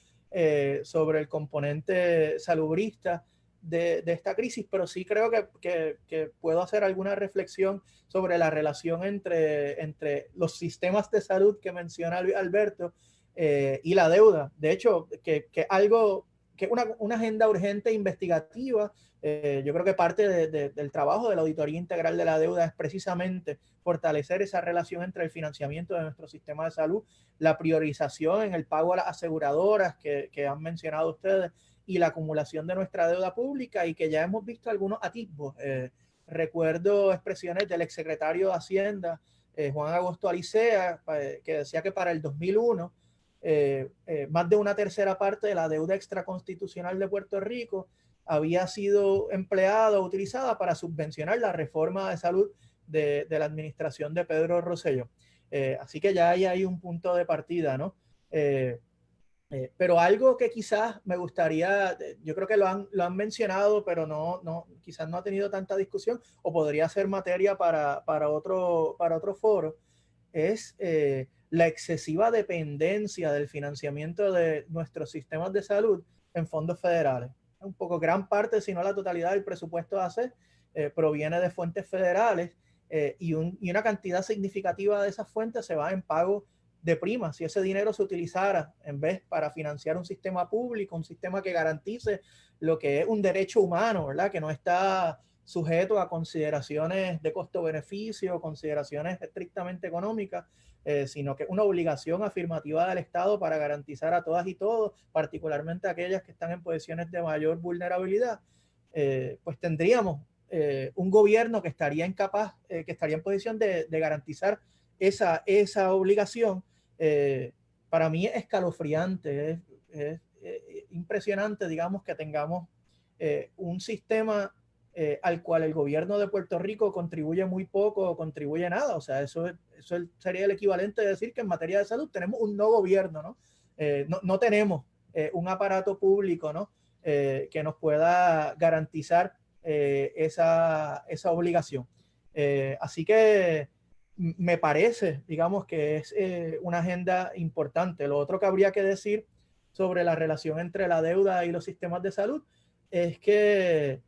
sobre el componente salubrista de esta crisis, pero sí creo que puedo hacer alguna reflexión sobre la relación entre los sistemas de salud que menciona Luis Alberto y la deuda. De hecho, que algo que es una agenda urgente investigativa. Yo creo que parte del trabajo de la auditoría integral de la deuda es precisamente fortalecer esa relación entre el financiamiento de nuestro sistema de salud, la priorización en el pago a las aseguradoras que han mencionado ustedes y la acumulación de nuestra deuda pública, y que ya hemos visto algunos atisbos. Recuerdo expresiones del exsecretario de Hacienda, Juan Agosto Alicea, que decía que para el 2001 más de una tercera parte de la deuda extraconstitucional de Puerto Rico había sido empleada o utilizada para subvencionar la reforma de salud de la administración de Pedro Rosselló. Así que ya hay un punto de partida, ¿no? Pero algo que quizás me gustaría, yo creo que lo han mencionado, pero quizás no ha tenido tanta discusión, o podría ser materia para otro foro, es la excesiva dependencia del financiamiento de nuestros sistemas de salud en fondos federales. Un poco, gran parte, si no la totalidad del presupuesto ACE proviene de fuentes federales, y una cantidad significativa de esas fuentes se va en pago de prima si ese dinero se utilizara en vez para financiar un sistema público, un sistema que garantice lo que es un derecho humano, ¿verdad? Que no está sujeto a consideraciones de costo-beneficio, consideraciones estrictamente económicas, sino que es una obligación afirmativa del Estado para garantizar a todas y todos, particularmente aquellas que están en posiciones de mayor vulnerabilidad, pues tendríamos un gobierno que estaría incapaz, que estaría en posición de garantizar esa obligación. Para mí es escalofriante, es impresionante, digamos, que tengamos un sistema al cual el gobierno de Puerto Rico contribuye muy poco o contribuye nada. O sea, eso sería el equivalente de decir que en materia de salud tenemos un no gobierno, ¿no? No tenemos un aparato público, ¿no? Que nos pueda garantizar esa obligación. Así que me parece, digamos, que es una agenda importante. Lo otro que habría que decir sobre la relación entre la deuda y los sistemas de salud es que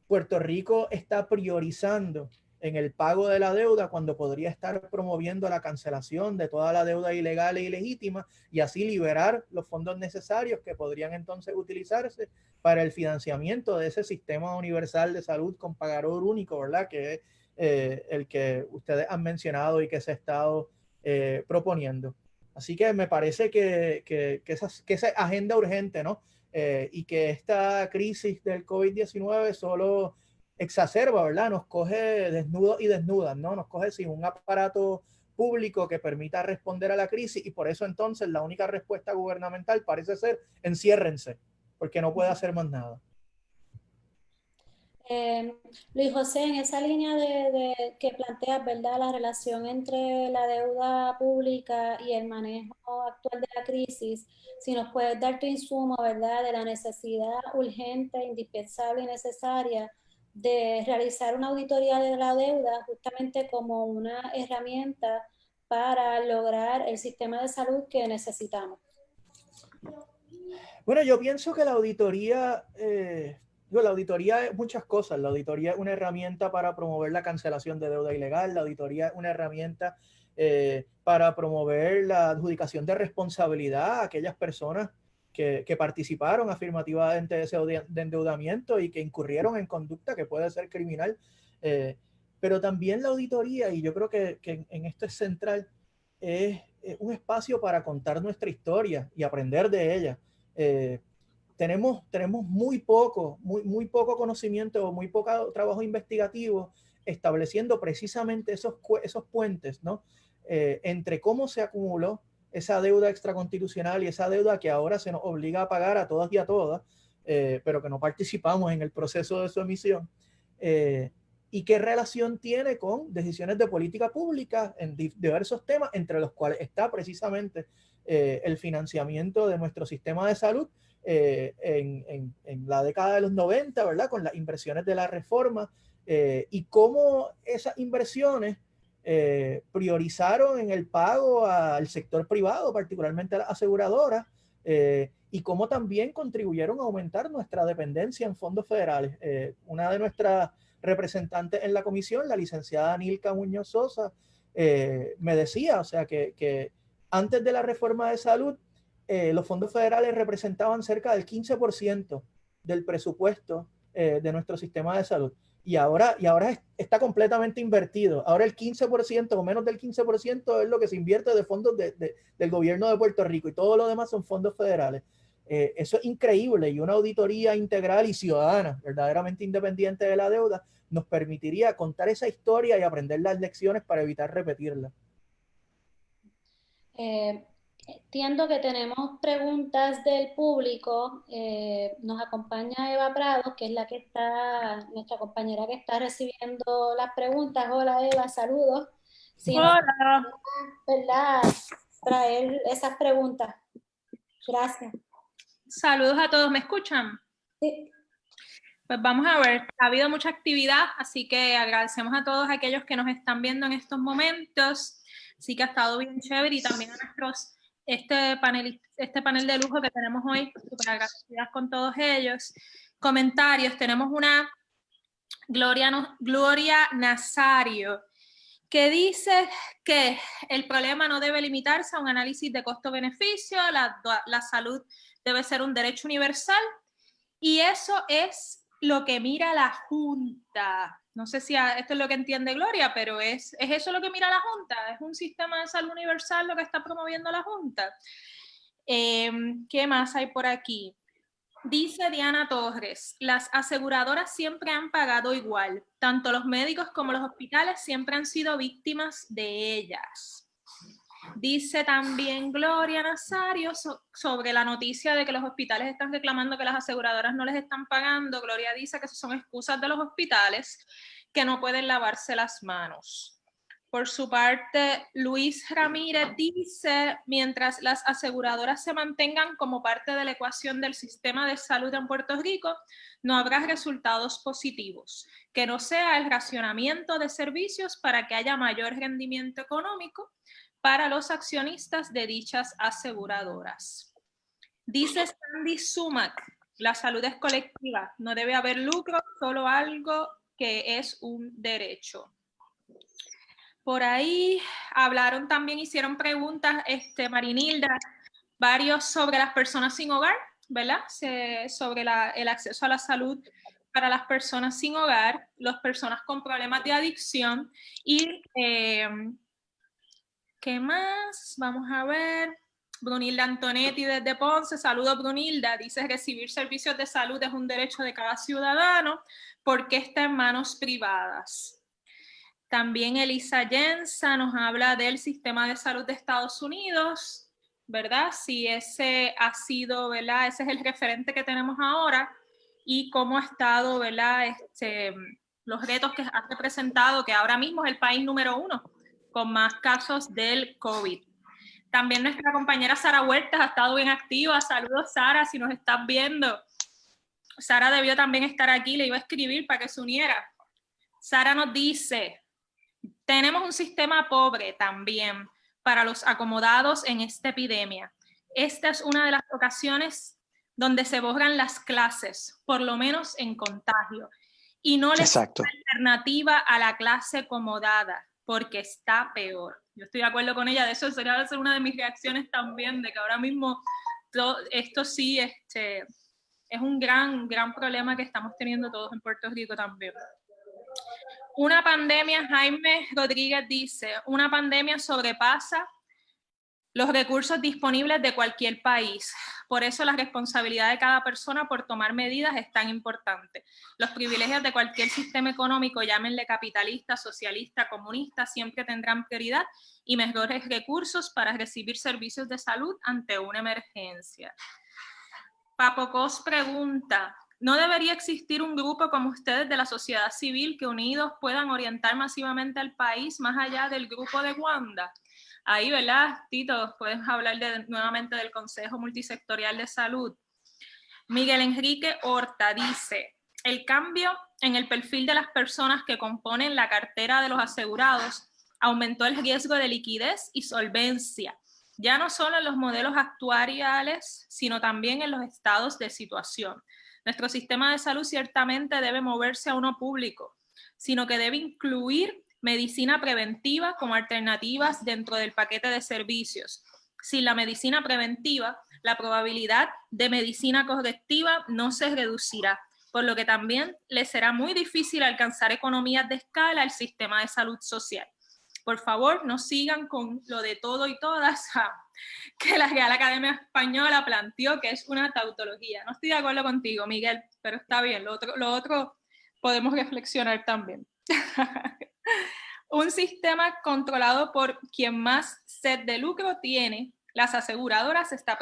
Puerto Rico está priorizando en el pago de la deuda cuando podría estar promoviendo la cancelación de toda la deuda ilegal e ilegítima y así liberar los fondos necesarios que podrían entonces utilizarse para el financiamiento de ese sistema universal de salud con pagador único, ¿verdad? Que es el que ustedes han mencionado y que se ha estado proponiendo. Así que me parece que esa agenda urgente, ¿no? Y que esta crisis del COVID-19 solo exacerba, ¿verdad? Nos coge desnudos y desnudas, ¿no? Nos coge sin un aparato público que permita responder a la crisis y por eso entonces la única respuesta gubernamental parece ser enciérrense, porque no puede hacer más nada. Luis José, en esa línea de que planteas, ¿verdad? La relación entre la deuda pública y el manejo actual de la crisis, si nos puedes dar tu insumo, ¿verdad? De la necesidad urgente, indispensable y necesaria de realizar una auditoría de la deuda justamente como una herramienta para lograr el sistema de salud que necesitamos. Bueno, yo pienso que la auditoría es muchas cosas. La auditoría es una herramienta para promover la cancelación de deuda ilegal. La auditoría es una herramienta para promover la adjudicación de responsabilidad a aquellas personas que participaron afirmativamente de ese endeudamiento y que incurrieron en conducta que puede ser criminal. Pero también la auditoría, y yo creo que en esto es central, es un espacio para contar nuestra historia y aprender de ella. Tenemos muy poco conocimiento o muy poco trabajo investigativo estableciendo precisamente esos puentes, ¿no? Entre cómo se acumuló esa deuda extraconstitucional y esa deuda que ahora se nos obliga a pagar a todas y a todas, pero que no participamos en el proceso de su emisión. Y qué relación tiene con decisiones de política pública en diversos temas, entre los cuales está precisamente el financiamiento de nuestro sistema de salud en la década de los 90, ¿verdad? Con las inversiones de la reforma y cómo esas inversiones priorizaron en el pago al sector privado, particularmente a las aseguradoras, y cómo también contribuyeron a aumentar nuestra dependencia en fondos federales. Una de nuestras representantes en la comisión, la licenciada Nilka Muñoz Sosa, me decía, o sea, que antes de la reforma de salud, los fondos federales representaban cerca del 15% del presupuesto de nuestro sistema de salud. Y ahora está completamente invertido. Ahora el 15% o menos del 15% es lo que se invierte de fondos del gobierno de Puerto Rico y todo lo demás son fondos federales. Eso es increíble y una auditoría integral y ciudadana, verdaderamente independiente de la deuda, nos permitiría contar esa historia y aprender las lecciones para evitar repetirla. Entiendo que tenemos preguntas del público. Nos acompaña Eva Prado, que es nuestra compañera que está recibiendo las preguntas. Hola Eva, saludos. Si Hola. ¿Verdad? Traer esas preguntas. Gracias. Saludos a todos, ¿me escuchan? Sí. Pues vamos a ver, ha habido mucha actividad, así que agradecemos a todos aquellos que nos están viendo en estos momentos. Sí que ha estado bien chévere y también a nuestros, este panel de lujo que tenemos hoy, súper agradecidas con todos ellos. Comentarios, tenemos una Gloria Nazario. que dice que el problema no debe limitarse a un análisis de costo-beneficio, la salud debe ser un derecho universal, y eso es lo que mira la Junta. No sé si esto es lo que entiende Gloria, pero es eso lo que mira la Junta, es un sistema de salud universal lo que está promoviendo la Junta. ¿Qué más hay por aquí? Dice Diana Torres, las aseguradoras siempre han pagado igual, tanto los médicos como los hospitales siempre han sido víctimas de ellas. Dice también Gloria Nazario sobre la noticia de que los hospitales están reclamando que las aseguradoras no les están pagando. Gloria dice que son excusas de los hospitales que no pueden lavarse las manos. Por su parte, Luis Ramírez dice, mientras las aseguradoras se mantengan como parte de la ecuación del sistema de salud en Puerto Rico, no habrá resultados positivos, que no sea el racionamiento de servicios para que haya mayor rendimiento económico para los accionistas de dichas aseguradoras. Dice Sandy Sumac, la salud es colectiva, no debe haber lucro, solo algo que es un derecho. Por ahí hablaron también, hicieron preguntas, Marinilda, varios sobre las personas sin hogar, ¿verdad? Sobre el acceso a la salud para las personas sin hogar, las personas con problemas de adicción y, ¿qué más? Vamos a ver. Brunilda Antonetti desde Ponce, saludos Brunilda, dice recibir servicios de salud es un derecho de cada ciudadano porque está en manos privadas. También Elisa Yensa nos habla del sistema de salud de Estados Unidos, ¿verdad? Si ese ha sido, ¿verdad? Ese es el referente que tenemos ahora y cómo ha estado, ¿verdad? Los retos que ha representado, que ahora mismo es el país número 1 con más casos del COVID. También nuestra compañera Sara Huertas ha estado bien activa. Saludos, Sara, si nos estás viendo. Sara debió también estar aquí, le iba a escribir para que se uniera. Sara nos dice... Tenemos un sistema pobre también para los acomodados en esta epidemia. Esta es una de las ocasiones donde se borran las clases, por lo menos en contagio, y no les da alternativa a la clase acomodada, porque está peor. Yo estoy de acuerdo con ella, de eso sería una de mis reacciones también, de que ahora mismo esto sí es un gran problema que estamos teniendo todos en Puerto Rico también. Una pandemia, Jaime Rodríguez dice, una pandemia sobrepasa los recursos disponibles de cualquier país. Por eso la responsabilidad de cada persona por tomar medidas es tan importante. Los privilegios de cualquier sistema económico, llámenle capitalista, socialista, comunista, siempre tendrán prioridad y mejores recursos para recibir servicios de salud ante una emergencia. Papocos pregunta, ¿no debería existir un grupo como ustedes de la sociedad civil que unidos puedan orientar masivamente al país más allá del grupo de Wanda? Ahí, ¿verdad, Tito? Puedes hablar nuevamente del Consejo Multisectorial de Salud. Miguel Enrique Horta dice, el cambio en el perfil de las personas que componen la cartera de los asegurados aumentó el riesgo de liquidez y solvencia, ya no solo en los modelos actuariales, sino también en los estados de situación. Nuestro sistema de salud ciertamente debe moverse a uno público, sino que debe incluir medicina preventiva como alternativas dentro del paquete de servicios. Sin la medicina preventiva, la probabilidad de medicina correctiva no se reducirá, por lo que también le será muy difícil alcanzar economías de escala al sistema de salud social. Por favor, no sigan con lo de todo y todas que la Real Academia Española planteó que es una tautología. No estoy de acuerdo contigo, Miguel, pero está bien, lo otro podemos reflexionar también. Un sistema controlado por quien más sed de lucro tiene, las aseguradoras, está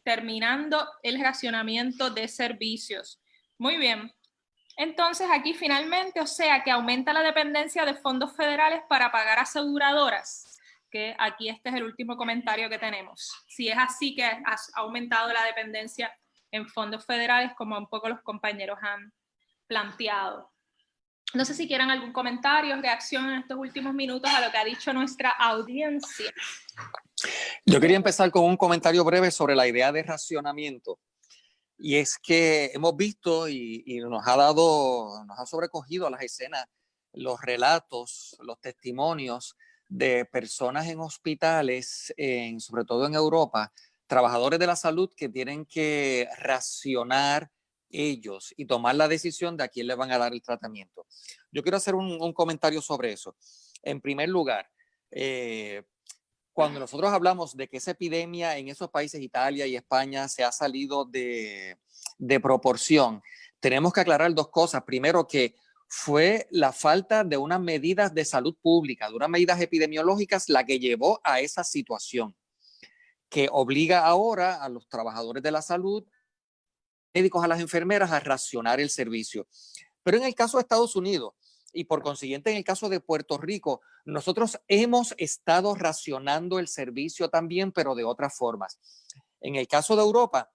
terminando el racionamiento de servicios. Muy bien. Entonces aquí finalmente, o sea, que aumenta la dependencia de fondos federales para pagar aseguradoras, que aquí este es el último comentario que tenemos. Si es así que ha aumentado la dependencia en fondos federales, como un poco los compañeros han planteado. No sé si quieren algún comentario, reacción en estos últimos minutos a lo que ha dicho nuestra audiencia. Yo quería empezar con un comentario breve sobre la idea de racionamiento. Y es que hemos visto y nos ha sobrecogido a las escenas los relatos, los testimonios de personas en hospitales, sobre todo en Europa, trabajadores de la salud que tienen que racionar ellos y tomar la decisión de a quién le van a dar el tratamiento. Yo quiero hacer un comentario sobre eso. En primer lugar, cuando nosotros hablamos de que esa epidemia en esos países, Italia y España, se ha salido de proporción, tenemos que aclarar dos cosas. Primero, que fue la falta de unas medidas de salud pública, de unas medidas epidemiológicas, la que llevó a esa situación, que obliga ahora a los trabajadores de la salud, médicos, a las enfermeras, a racionar el servicio. Pero en el caso de Estados Unidos, y por consiguiente en el caso de Puerto Rico, nosotros hemos estado racionando el servicio también, pero de otras formas. En el caso de Europa,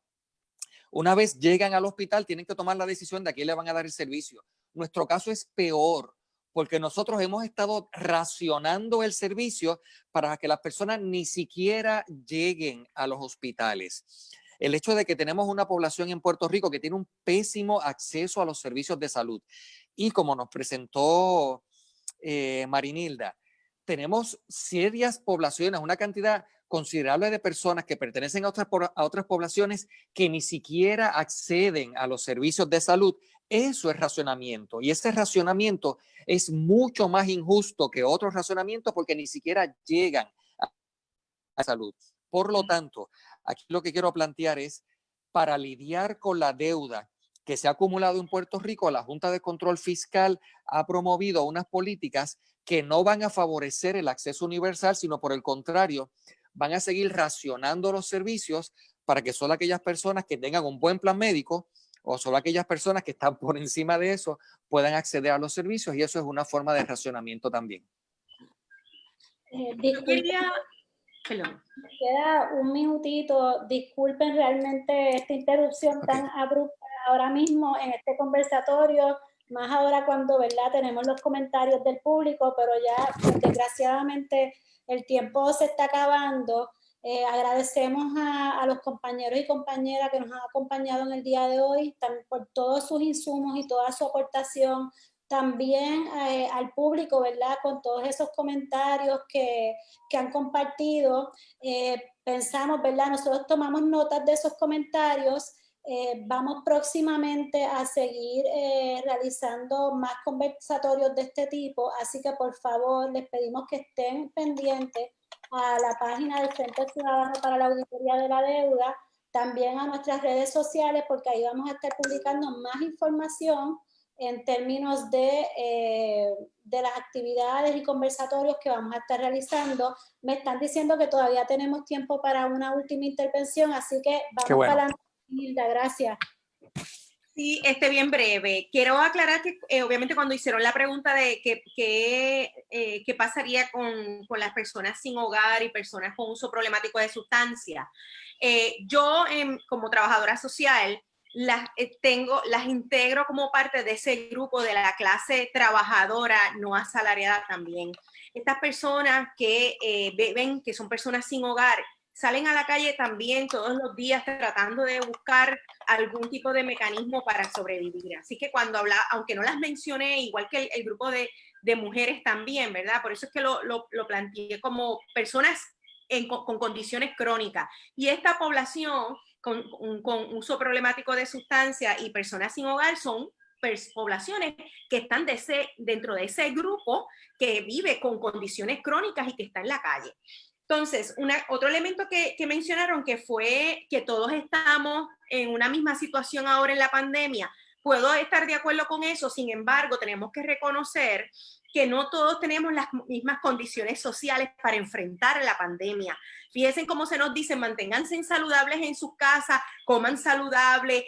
una vez llegan al hospital, tienen que tomar la decisión de a quién le van a dar el servicio. Nuestro caso es peor, porque nosotros hemos estado racionando el servicio para que las personas ni siquiera lleguen a los hospitales. El hecho de que tenemos una población en Puerto Rico que tiene un pésimo acceso a los servicios de salud. Y como nos presentó Marinilda, tenemos serias poblaciones, una cantidad considerable de personas que pertenecen a otras poblaciones que ni siquiera acceden a los servicios de salud. Eso es racionamiento, y ese racionamiento es mucho más injusto que otros racionamientos porque ni siquiera llegan a la salud. Por lo tanto, aquí lo que quiero plantear es, para lidiar con la deuda que se ha acumulado en Puerto Rico, la Junta de Control Fiscal ha promovido unas políticas que no van a favorecer el acceso universal, sino por el contrario, van a seguir racionando los servicios para que solo aquellas personas que tengan un buen plan médico o solo aquellas personas que están por encima de eso puedan acceder a los servicios, y eso es una forma de racionamiento también. Queda un minutito. Disculpen realmente esta interrupción tan abrupta ahora mismo en este conversatorio, más ahora cuando, ¿verdad?, tenemos los comentarios del público, pero ya pues, desgraciadamente el tiempo se está acabando. Agradecemos a los compañeros y compañeras que nos han acompañado en el día de hoy, también por todos sus insumos y toda su aportación. También al público, ¿verdad?, con todos esos comentarios que han compartido. Pensamos, ¿verdad?, nosotros tomamos notas de esos comentarios. Vamos próximamente a seguir realizando más conversatorios de este tipo, así que por favor les pedimos que estén pendientes a la página del Frente Ciudadano para la Auditoría de la Deuda, también a nuestras redes sociales, porque ahí vamos a estar publicando más información en términos de las actividades y conversatorios que vamos a estar realizando. Me están diciendo que todavía tenemos tiempo para una última intervención, así que vamos para adelante. Hilda, gracias. Sí, bien breve. Quiero aclarar que obviamente cuando hicieron la pregunta de qué pasaría con las personas sin hogar y personas con uso problemático de sustancia, yo como trabajadora social las integro como parte de ese grupo de la clase trabajadora no asalariada también. Estas personas que ven que son personas sin hogar, salen a la calle también todos los días tratando de buscar algún tipo de mecanismo para sobrevivir. Así que aunque no las mencioné, igual que el grupo de mujeres también, ¿verdad? Por eso es que lo planteé como personas con condiciones crónicas. Y esta población con uso problemático de sustancias y personas sin hogar son poblaciones que están dentro de ese grupo que vive con condiciones crónicas y que está en la calle. Entonces, otro elemento que mencionaron que fue que todos estamos en una misma situación ahora en la pandemia. Puedo estar de acuerdo con eso, sin embargo, tenemos que reconocer que no todos tenemos las mismas condiciones sociales para enfrentar la pandemia. Fíjense cómo se nos dice, manténganse saludables en sus casas, coman saludable,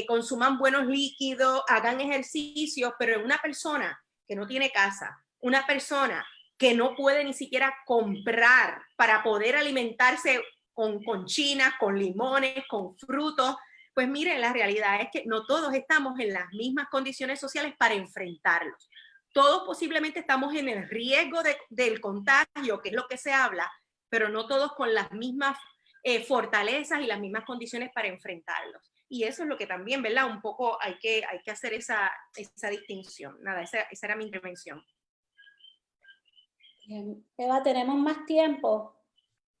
consuman buenos líquidos, hagan ejercicios, pero una persona que no tiene casa, una persona que no puede ni siquiera comprar para poder alimentarse con chinas, con limones, con frutos, pues miren, la realidad es que no todos estamos en las mismas condiciones sociales para enfrentarlos. Todos posiblemente estamos en el riesgo del contagio, que es lo que se habla, pero no todos con las mismas fortalezas y las mismas condiciones para enfrentarlos. Y eso es lo que también, ¿verdad? Un poco hay que hacer esa distinción. Nada, esa era mi intervención. Bien. Eva, ¿tenemos más tiempo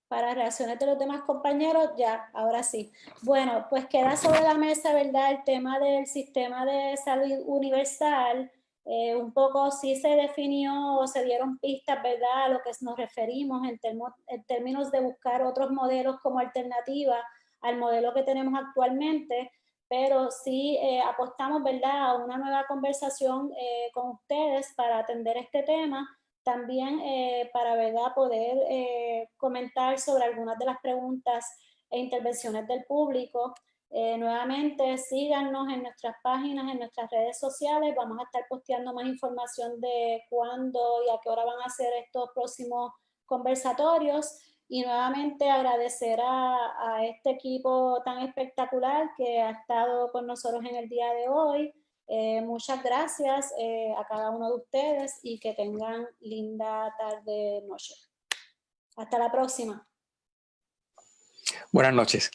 para reacciones de los demás compañeros? Ya, ahora sí. Bueno, pues queda sobre la mesa, ¿verdad?, el tema del sistema de salud universal. Un poco sí se definió o se dieron pistas, ¿verdad?, a lo que nos referimos en términos de buscar otros modelos como alternativa al modelo que tenemos actualmente, pero sí apostamos, ¿verdad?, a una nueva conversación con ustedes para atender este tema. También para, ¿verdad?, poder comentar sobre algunas de las preguntas e intervenciones del público. Nuevamente, síganos en nuestras páginas, en nuestras redes sociales. Vamos a estar posteando más información de cuándo y a qué hora van a ser estos próximos conversatorios. Y nuevamente agradecer a este equipo tan espectacular que ha estado con nosotros en el día de hoy. Muchas gracias a cada uno de ustedes y que tengan linda tarde, noche. Hasta la próxima. Buenas noches.